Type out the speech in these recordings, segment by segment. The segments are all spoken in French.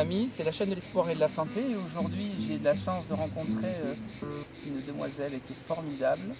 amis, c'est la chaîne de l'espoir et de la santé et aujourd'hui j'ai de la chance de rencontrer une demoiselle qui est formidable,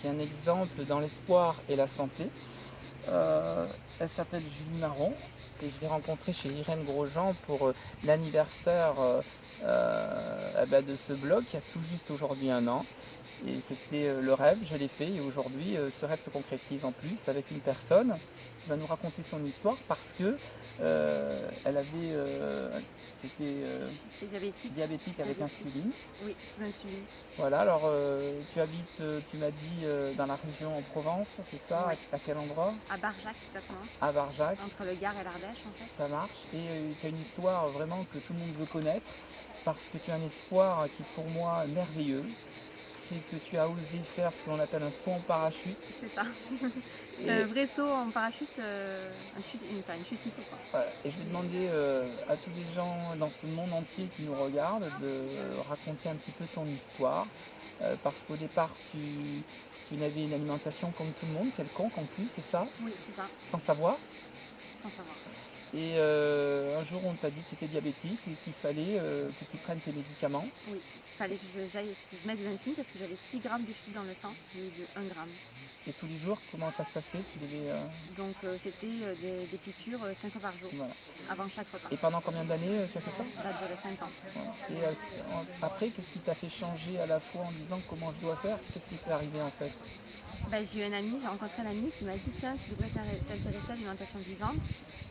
qui est un exemple dans l'espoir et la santé. Elle s'appelle Julie Marron et je l'ai rencontrée chez Irène Grosjean pour l'anniversaire de ce blog qui a tout juste aujourd'hui 1 an. Et c'était le rêve, je l'ai fait et aujourd'hui ce rêve se concrétise en plus avec une personne qui va nous raconter son histoire parce que elle avait été C'est diabétique. diabétique avec insuline. Oui, l'insuline. Voilà, alors tu habites, tu m'as dit, dans la région en Provence, c'est ça? Ouais. À quel endroit? À Barjac, exactement. À Barjac, Entre le Gard et l'Ardèche, en fait. ça marche. Et tu as une histoire vraiment que tout le monde veut connaître parce que tu as un espoir qui est pour moi merveilleux. C'est que tu as osé faire ce que l'on appelle un saut en parachute. C'est ça. C'est Et, un vrai saut en parachute, une chute il faut quoi. voilà. Et je vais demander à tous les gens dans ce monde entier qui nous regardent de raconter un petit peu ton histoire. Parce qu'au départ, tu n'avais une alimentation comme tout le monde, quelconque en plus, c'est ça? Oui, c'est ça, Sans savoir. sans savoir. Et un jour, on t'a dit que tu étais diabétique et qu'il fallait que tu prennes tes médicaments. Oui, il fallait que je mette des insulines parce que j'avais 6 grammes de sucre dans le sang, j'ai eu de 1 gramme. Et tous les jours, comment ça se passait? Tu devais, Donc c'était des piqûres 5 fois par jour, voilà. avant chaque repas. Et pendant combien d'années tu as fait ça? Ça a duré 5 ans. Voilà. Et après, qu'est-ce qui t'a fait changer à la fois en disant comment je dois faire? Qu'est-ce qui t'est arrivé en fait? J'ai rencontré un ami qui m'a dit tiens, tu devrais t'intéresser à l'alimentation vivante,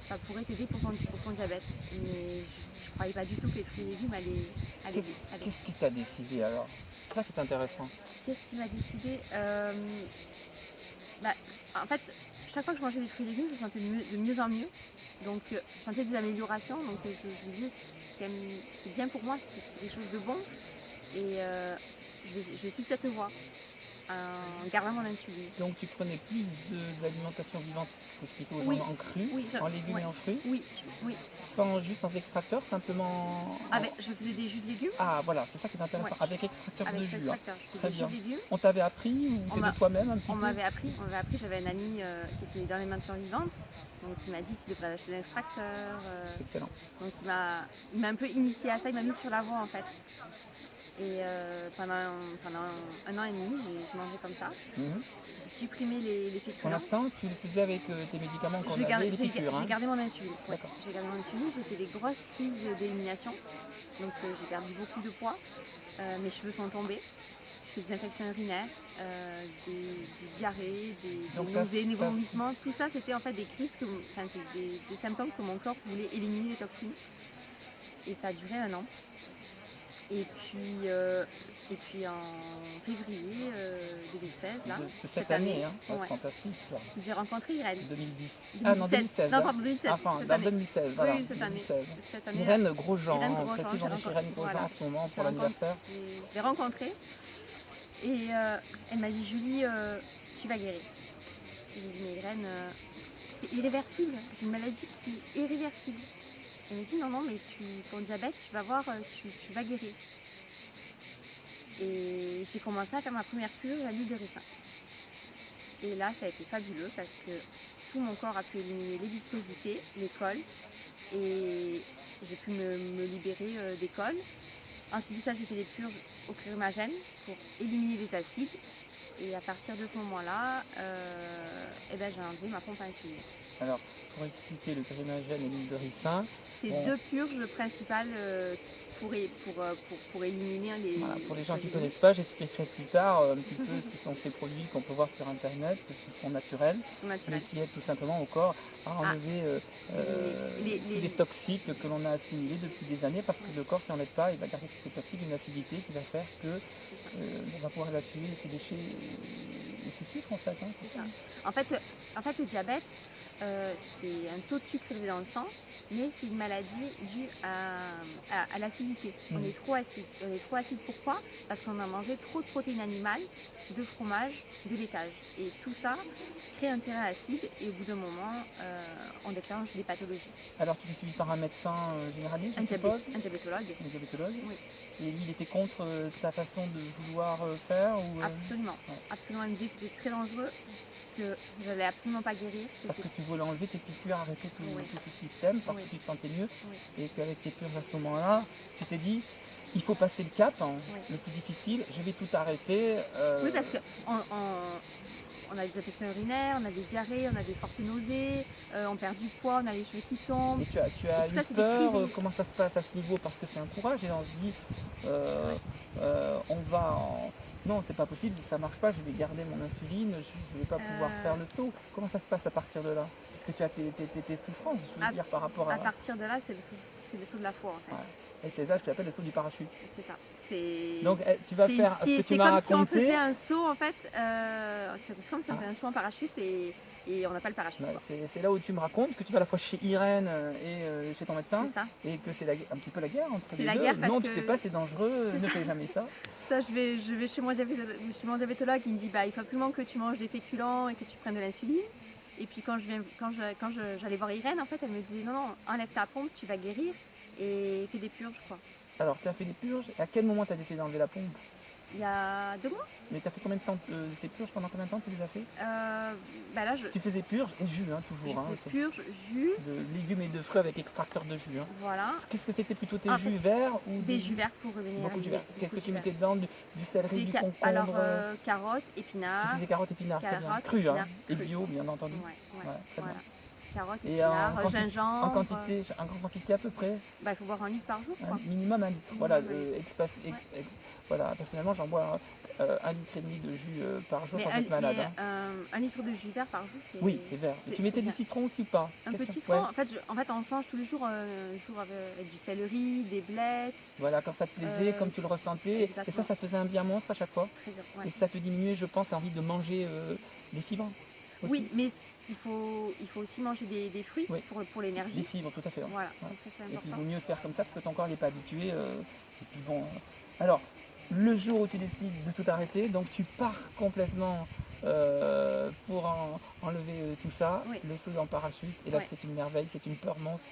ça pourrait t'aider pour ton diabète. Mais je ne croyais pas du tout que les fruits et légumes allaient aider. Qu'est-ce qui t'a décidé alors? C'est ça qui est intéressant. Qu'est-ce qui m'a décidé En fait, chaque fois que je mangeais des fruits et légumes, je me sentais de mieux en mieux. Donc, je sentais des améliorations. Donc, je me disais, c'est bien pour moi, c'est quelque chose de bon. Et je vais suivre cette voie en gardant mon insuline. Donc tu prenais plus de l'alimentation vivante, faut expliquer aux Oui. gens, en cru, Oui, en légumes ouais. et en fruits, Oui, oui. juste sans extracteur, simplement. Je faisais des jus de légumes. Ah voilà, c'est ça qui est intéressant, Ouais. avec extracteur Avec de jus. extracteur, je Très faisais des bien. jus de légumes. On t'avait appris ou c'est de toi-même un petit On peu? m'avait appris, j'avais un ami qui était dans l'alimentation vivante, donc il m'a dit tu devrais acheter un extracteur. Excellent. Donc il m'a un peu initié à ça, il m'a mis sur la voie en fait. Et pendant 1 an et demi, j'ai mangé comme ça. Mhm. J'ai supprimé les Pour féculents. l'instant, tu le faisais avec tes médicaments qu'on J'ai avait, les piqûres. j'ai gardé mon insuline. Ouais. D'accord. J'ai gardé mon insuline, j'ai fait des grosses crises d'élimination. Donc j'ai perdu beaucoup de poids. Mes cheveux sont tombés. J'ai des infections urinaires, des diarrhées, des nausées, des vomissements. Tout ça, c'était en fait des crises, des symptômes que mon corps voulait éliminer les toxines. Et ça a duré 1 an. Et puis en février 2016, là, De cette année, hein. ouais, Fantastique ça. j'ai rencontré Irène. 2010. 2017. Ah non, 2016. Non, pardon, 2016. Enfin, cette dans année. 2016, voilà. Oui, cette année. 2016. Cette année, Irène Grosjean, Irène on Grosjean, précise, on est chez Irène Grosjean en ce moment pour l'anniversaire. Je l'ai rencontrée et elle m'a dit Julie, tu vas guérir. J'ai dit mais Irène, c'est irréversible, c'est une maladie qui est irréversible. Elle m'a dit non, mais ton diabète, tu vas voir, tu vas guérir. Et j'ai commencé à faire ma première cure à l'huile de ricin. Et là, ça a été fabuleux parce que tout mon corps a pu éliminer les viscosités, les cols, et j'ai pu me libérer des cols. Ensuite de ça, j'ai fait des purges au crémagène pour éliminer les acides. Et à partir de ce moment-là, j'ai enlevé ma pompe à insuline. Alors, pour expliquer le crémagène et l'huile de ricin, C'est 2 purges principales pour éliminer les... Voilà, pour les gens qui ne connaissent pas, j'expliquerai plus tard un petit peu ce que sont ces produits qu'on peut voir sur internet, qui sont naturels, mais qui aident tout simplement au corps à enlever les toxiques que l'on a assimilés depuis des années, parce que le corps, si on n'aide pas, il va garder ces toxiques, une acidité qui va faire que on va pouvoir évacuer ces déchets et ces sucres en fait. Hein, c'est ça. En fait, le diabète, c'est un taux de sucre élevé dans le sang, mais c'est une maladie due à l'acidité. On est trop acide. On est trop acide pourquoi? Parce qu'on a mangé trop de protéines animales, de fromage, de laitage. Et tout ça crée un terrain acide et au bout d'un moment, on déclenche des pathologies. Alors tu es suivi par un médecin généraliste, Un diabétologue. Un diabétologue. Oui. Et lui, il était contre ta façon de vouloir faire ou, Absolument. Ouais. Absolument. Il me disait que c'était très dangereux. que je n'allais absolument pas guérir. Parce que tu voulais enlever tes piqûres, arrêter tout ce système, parce que tu te sentais mieux. Et qu'avec tes purges à ce moment-là, tu t'es dit, il faut passer le cap, le plus difficile, je vais tout arrêter. Oui, parce qu'on a des infections urinaires, on a des diarrhées, on a des fortes nausées, on perd du poids, on a les cheveux qui tombent. Et tu as eu peur, comment ça se passe à ce niveau? Parce que c'est un courage et on se dit, on va en... Non, c'est pas possible, ça marche pas, je vais garder mon insuline, je vais pas pouvoir faire le saut. Comment ça se passe à partir de là? Parce que tu as tes souffrances, je veux dire, par rapport à... À partir de là, c'est le saut de la foi, en fait. Ouais. Et c'est ça que tu appelles le saut du parachute. C'est ça. Donc tu vas faire ce que tu m'as raconté. C'est comme si on faisait un saut, en fait, c'est comme si on faisait un saut en parachute et on n'a pas le parachute. Ouais, c'est là où tu me racontes que tu vas à la fois chez Irène et chez ton médecin. Et que c'est un petit peu la guerre entre les deux. Non, tu sais pas, c'est dangereux, ne fais jamais ça. Ça, je vais chez mon diabétologue, il me dit il faut absolument que tu manges des féculents et que tu prennes de l'insuline. Et puis quand j'allais voir Irène, en fait, elle me disait non, enlève ta pompe, tu vas guérir et fais des purges, quoi. Alors, tu as fait des purges, et à quel moment tu as décidé d'enlever la pompe? Il y a 2 mois. Mais tu as fait combien de temps ces purges? Pendant combien de temps tu les as fait? Là, Tu faisais purges et jus, toujours. Purges, jus. De légumes et de fruits avec extracteur de jus. Voilà. Qu'est-ce que c'était plutôt tes jus verts ou des jus verts pour revenir. Beaucoup de jus verts. Qu'est-ce que tu mettais dedans? Du céleri, du concombre? Alors, carottes, épinards. Tu faisais carottes, épinards, très bien. Cru, et bio, bien entendu. Ouais, très bien. Carottes, et épinards, gingembre. En quantité à peu près? Il faut boire 1 litre par jour, quoi. Minimum 1 litre. Voilà, voilà, personnellement, j'en bois 1,5 litre de jus par jour quand je suis malade. 1 litre de jus vert par jour, c'est... Oui, c'est vert. Et tu mettais du citron aussi ou pas? Un peu de citron. En fait, on change tous les jours, avec du céleri, des blettes. Voilà, quand ça te plaisait, comme tu le ressentais. Exactement. Et ça faisait un bien monstre à chaque fois. Très bien, ouais. Et ça te diminuait, je pense, l'envie de manger des fibres aussi. Oui, mais il faut aussi manger des fruits pour l'énergie. Des fibres, tout à fait. Voilà, ouais. donc ça, c'est important. Et puis il vaut mieux faire comme ça parce que ton corps n'est pas habitué. Et puis bon. Alors, le jour où tu décides de tout arrêter, donc tu pars complètement pour enlever tout ça, le saut en parachute. Et là, c'est une merveille, c'est une peur monstre.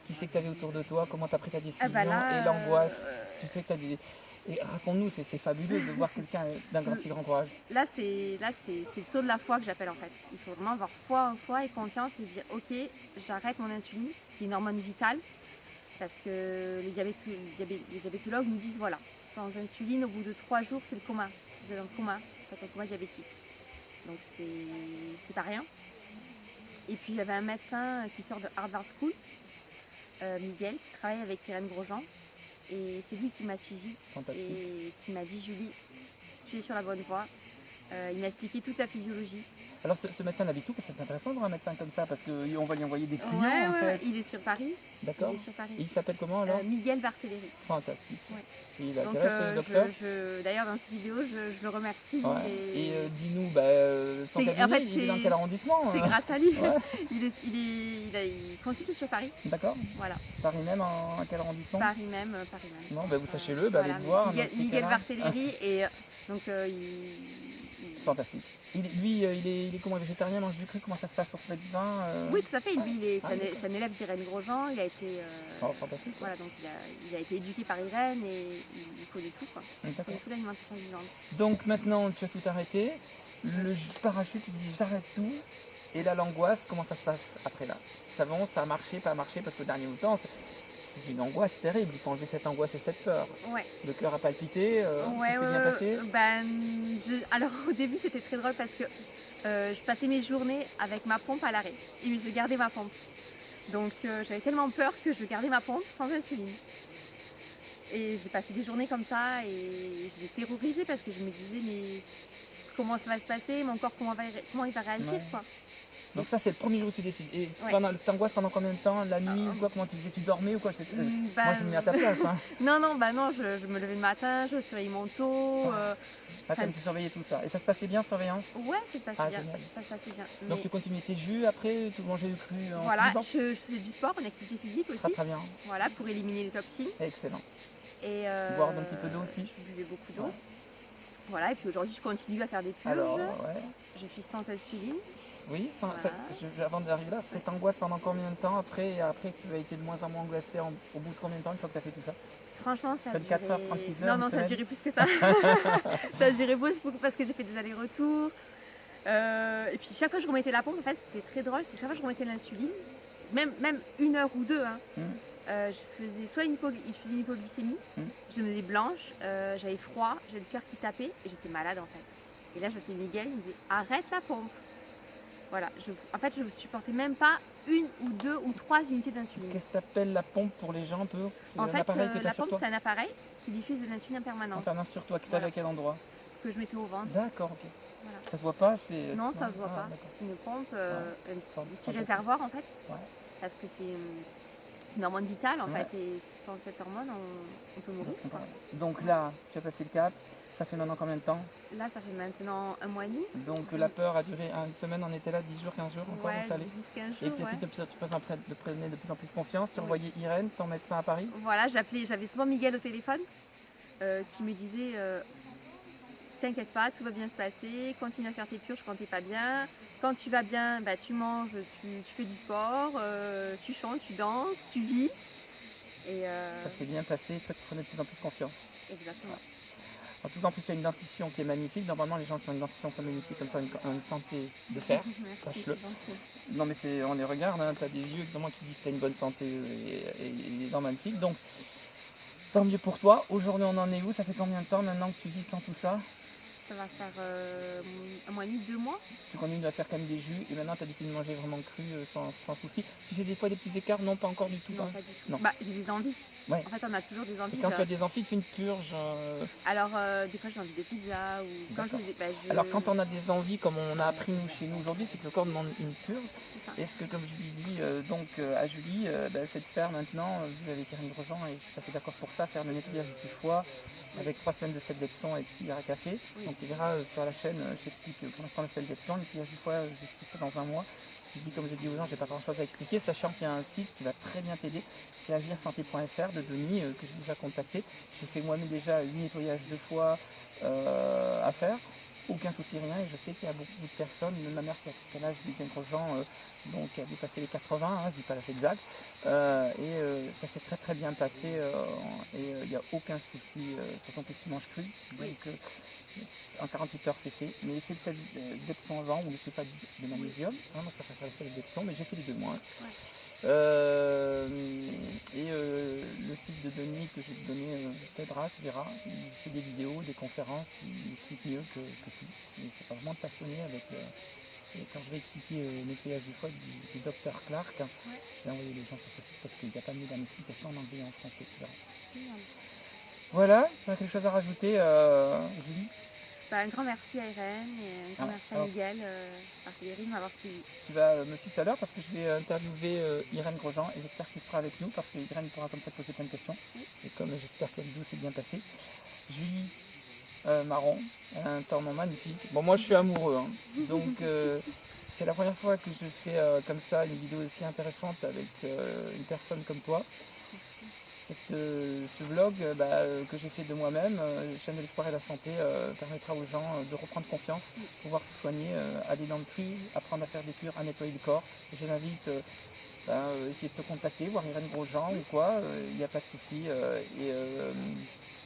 Qui c'est que tu avais autour de toi? Comment tu as pris ta décision? Et l'angoisse. Tu sais que tu as des... Et raconte-nous, c'est fabuleux de voir quelqu'un d'un si grand courage. Là, c'est le saut de la foi que j'appelle, en fait. Il faut vraiment avoir foi en soi et confiance et dire ok, j'arrête mon insuline, qui est une hormone vitale, parce que les diabétologues nous disent voilà, sans insuline, au bout de 3 jours, c'est le coma. Vous êtes dans le coma, c'est un coma diabétique. Donc c'est pas rien. Et puis j'avais un médecin qui sort de Harvard School, Miguel, qui travaille avec Irène Grosjean. Et c'est lui qui m'a suivi et qui m'a dit Julie, tu es sur la bonne voie. Il m'a expliqué toute la physiologie. Alors ce médecin habite où? Parce que c'est intéressant d'avoir un médecin comme ça parce qu'on va lui envoyer des clients en fait. Ouais, il est sur Paris. D'accord. Et il s'appelle comment alors? Miguel Barthéléry. Fantastique. Ouais. Et il a quel âge ce docteur? D'ailleurs dans cette vidéo je le remercie. Ouais. Et dis-nous, son cabinet, il est dans quel arrondissement? C'est grâce à lui. il consulte sur Paris. D'accord. Voilà. Paris même, en quel arrondissement? Paris même. Non, vous sachez-le, allez le voir. Miguel Barthéléry et donc fantastique. Lui, il est comment, végétarien, mange du cru? Comment ça se passe pour ce médecin? Oui, tout à fait. Lui, c'est un élève d'Irène Grosjean. Il a été, fantastique. Voilà, donc il a été éduqué par Irène et il connaît tout, quoi. Il connaît toute l'alimentation vivante. Donc maintenant, tu as tout arrêté. Le parachute, il dit j'arrête tout. Et là, l'angoisse, comment ça se passe après là? Ça a marché, pas marché, parce qu'au dernier temps, c'est une angoisse terrible. Il faut enlever cette angoisse et cette peur. Ouais. Le cœur a palpité, c'est bien passé? Alors au début c'était très drôle parce que je passais mes journées avec ma pompe à l'arrêt et je gardais ma pompe. Donc j'avais tellement peur que je gardais ma pompe sans insuline. Et j'ai passé des journées comme ça et j'étais terrorisée parce que je me disais mais comment ça va se passer, mon corps comment il va réagir quoi. Donc ça c'est le premier jour où tu décides. Et pendant cette angoisse pendant combien de temps? La nuit ou quoi? Comment tu faisais? Tu dormais ou quoi? Moi je me mets à ta place. Hein. non, je me levais le matin, je surveillais mon taux. Tu surveillais tout ça. Et ça se passait bien, surveillance? Ouais, ça se passait bien. Ça se passait bien. Donc tu continuais tes jus après, tu mangeais du cru en voilà, je faisais du sport, une activité physique aussi. Très bien. Voilà, pour éliminer les toxines. Excellent. Et boire un petit peu d'eau aussi? Je buvais beaucoup d'eau. Voilà, et puis aujourd'hui je continue à faire des purges. Alors, je suis sans insuline. Oui, avant d'arriver là, cette angoisse pendant combien de temps après? Et après tu as été de moins en moins angoissée au bout de combien de temps une fois que tu as fait tout ça? Franchement, ça a duré... 24 heures, 36 heures? Non, ça a duré plus que ça. Ça a duré beaucoup parce que j'ai fait des allers-retours. Et puis chaque fois que je remettais la pompe, en fait, c'était très drôle, c'est que chaque fois que je remettais l'insuline, même 1 heure ou 2, hein, je faisais soit une hypoglycémie, je me faisais blanche, j'avais froid, j'avais le cœur qui tapait et j'étais malade en fait. Et là, j'appelais Miguel, il me disait arrête la pompe. Voilà, en fait, je ne supportais même pas 1 ou 2 ou 3 unités d'insuline. Qu'est-ce que t'appelles la pompe pour les gens un peu? En fait, la pompe, c'est un appareil qui diffuse de l'insuline en permanence. En permanence sur toi, qui t'avais à quel endroit? Que je mettais au ventre. D'accord, ok. Voilà. Ça se voit pas? C'est... Non, ça se voit pas. C'est une pompe, un petit réservoir en fait. Ouais. Parce que c'est une hormone vitale en fait. Et sans cette hormone, on peut mourir. Donc là, tu as passé le cap. Ça fait maintenant combien de temps? Là, ça fait maintenant 1 mois et demi. Donc la peur a duré une semaine, on était là 10 jours, 15 jours encore, vous savez. 10-15 jours, et petit à petit, tu prenais de plus en plus confiance. Tu envoyais Irène, ton médecin à Paris. Voilà, j'avais souvent Miguel au téléphone qui me disait t'inquiète pas, tout va bien se passer, continue à faire tes purges quand t'es pas bien. Quand tu vas bien, bah, tu manges, tu fais du sport, tu chantes, tu danses, tu vis. Et ça s'est bien passé, toi tu prenais de plus en plus confiance. Exactement. En tout cas, en plus, tu as une dentition qui est magnifique. Normalement, les gens qui ont une dentition comme magnifique, comme ça, une santé de fer, sache-le. Non, mais on les regarde, hein, tu as des yeux exactement qui disent que tu as une bonne santé et des dents magnifiques. Donc, tant mieux pour toi. Aujourd'hui, on en est où? Ça fait combien de temps maintenant que tu vis sans tout ça? Ça va faire 1 mois et demi, 2 mois. Tu continues à faire comme des jus et maintenant tu as décidé de manger vraiment cru sans souci. Tu fais des fois des petits écarts? Non, pas encore du tout. Non, pas du tout. Non. Bah, j'ai des envies. Ouais. En fait, on a toujours des envies. Et quand tu as des envies, tu fais une purge? Alors, des fois j'ai envie de pizza. Ou quand Alors, quand on a des envies, comme on a appris nous, chez nous aujourd'hui, c'est que le corps demande une purge. Est-ce que, comme je lui dis à Julie, c'est de faire maintenant, vous avez Irène Grosjean et je suis tout à fait d'accord pour ça, faire le nettoyage du foie avec 3 semaines de sel d'Epsom et puis à café. Oui. Donc tu verras sur la chaîne, j'explique pour l'instant le sel d'Epsom, le nettoyage du foie, j'explique ça dans 1 mois. Je dis comme je dis aux gens, j'ai pas grand chose à expliquer, sachant qu'il y a un site qui va très bien t'aider, c'est agirsanté.fr de Denis que j'ai déjà contacté. J'ai fait moi-même déjà 8 nettoyages de foie à faire. Aucun souci, rien, et je sais qu'il y a beaucoup de personnes, même ma mère qui a quel âge, Irène Grosjean, donc qui a dépassé les 80, hein, je dis pas l'âge exact, ça s'est très très bien passé, et il n'y a aucun souci, surtout que tu manges cru, donc en 48 heures c'est fait, mais j'ai fait le sel d'Epsom avant, ou je ne sais pas de magnésium, hein, moi ça fait le sel d'Epsom, mais j'ai fait les deux mois. Ouais. Le site de Denis que je vais te donner t'aidera, tu verras, il fait des vidéos, des conférences, il explique mieux que tout. C'est vraiment passionné avec, quand je vais expliquer le nettoyage du foie du Dr Clark, j'ai envoyé les gens sur ce site parce qu'il n'y a pas mieux d'explication en anglais et en français, tu verras. Voilà, tu as quelque chose à rajouter, Julie? Un grand merci à Irène et un grand merci à Miguel de m'avoir suivi. Tu vas me suivre tout à l'heure parce que je vais interviewer Irène Grosjean et j'espère qu'il sera avec nous parce que Irène pourra comme ça poser plein de questions. Oui. Et comme j'espère qu'elle vous s'est bien passé. Julie Marron, elle a un tornon magnifique. Bon, moi je suis amoureux, hein. Donc c'est la première fois que je fais comme ça une vidéo aussi intéressante avec une personne comme toi. Ce vlog que j'ai fait de moi-même, chaîne de l'espoir et la santé, permettra aux gens de reprendre confiance, pouvoir se soigner, aller dans le cru, apprendre à faire des cures, à nettoyer le corps. Et je l'invite essayer de te contacter, voir Irène Grosjean ou quoi, il n'y a pas de souci.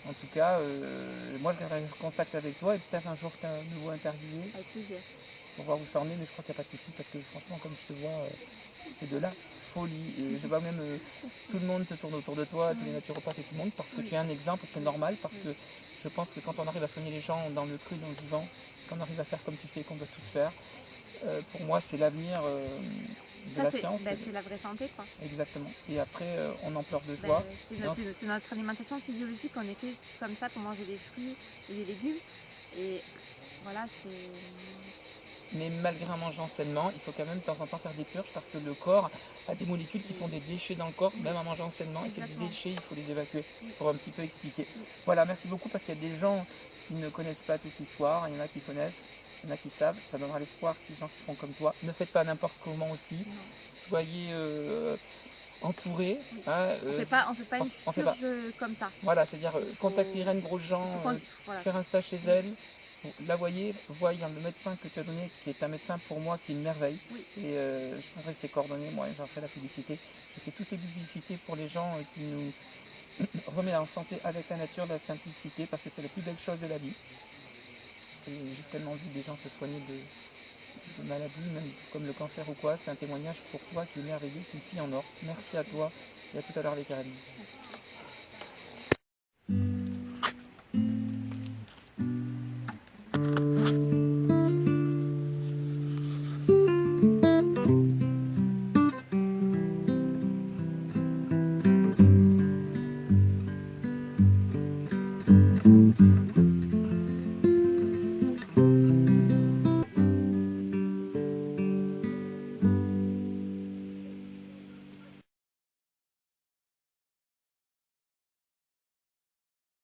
En tout cas, moi je viendrai en contact avec toi et peut-être un jour t'as un nouveau interviewé. Avec plaisir. Pour voir où ça en est, mais je crois qu'il n'y a pas de souci parce que franchement, comme je te vois, c'est de là. Folie. Et je vois même tout le monde te tourne autour de toi, tous les naturopathes et tout le monde, parce que tu es un exemple, c'est normal, parce que je pense que quand on arrive à soigner les gens dans le cru, dans le vivant, quand on arrive à faire comme tu fais, qu'on doit tous faire, pour moi c'est l'avenir de la science. C'est la vraie santé, quoi. Exactement. Et après, on en pleure de joie. C'est notre alimentation physiologique, on était comme ça pour manger des fruits et des légumes. Et voilà, c'est... Mais malgré en mangeant sainement, il faut quand même de temps en temps faire des purges parce que le corps a des molécules qui font des déchets dans le corps, même en mangeant sainement. Et ces déchets, il faut les évacuer pour un petit peu expliquer. Voilà, merci beaucoup parce qu'il y a des gens qui ne connaissent pas toute l'histoire, il y en a qui connaissent, il y en a qui savent. Ça donnera l'espoir que les gens qui font comme toi. Ne faites pas n'importe comment aussi. Soyez entourés. Hein, on fait pas une purge comme ça. Voilà, c'est-à-dire contacter Irène Grosjean, faire un stage chez elle. La voyez le médecin que tu as donné, qui est un médecin pour moi, qui est une merveille. Oui. Et je prendrai ses coordonnées, moi, et j'en ferai la publicité. Je fais toutes les publicités pour les gens qui nous remettent en santé avec la nature, la simplicité, parce que c'est la plus belle chose de la vie. Et j'ai tellement vu des gens se soigner maladies, même comme le cancer ou quoi. C'est un témoignage pour toi qui est merveilleux, qui est une fille en or. Merci à toi et à tout à l'heure les Karine.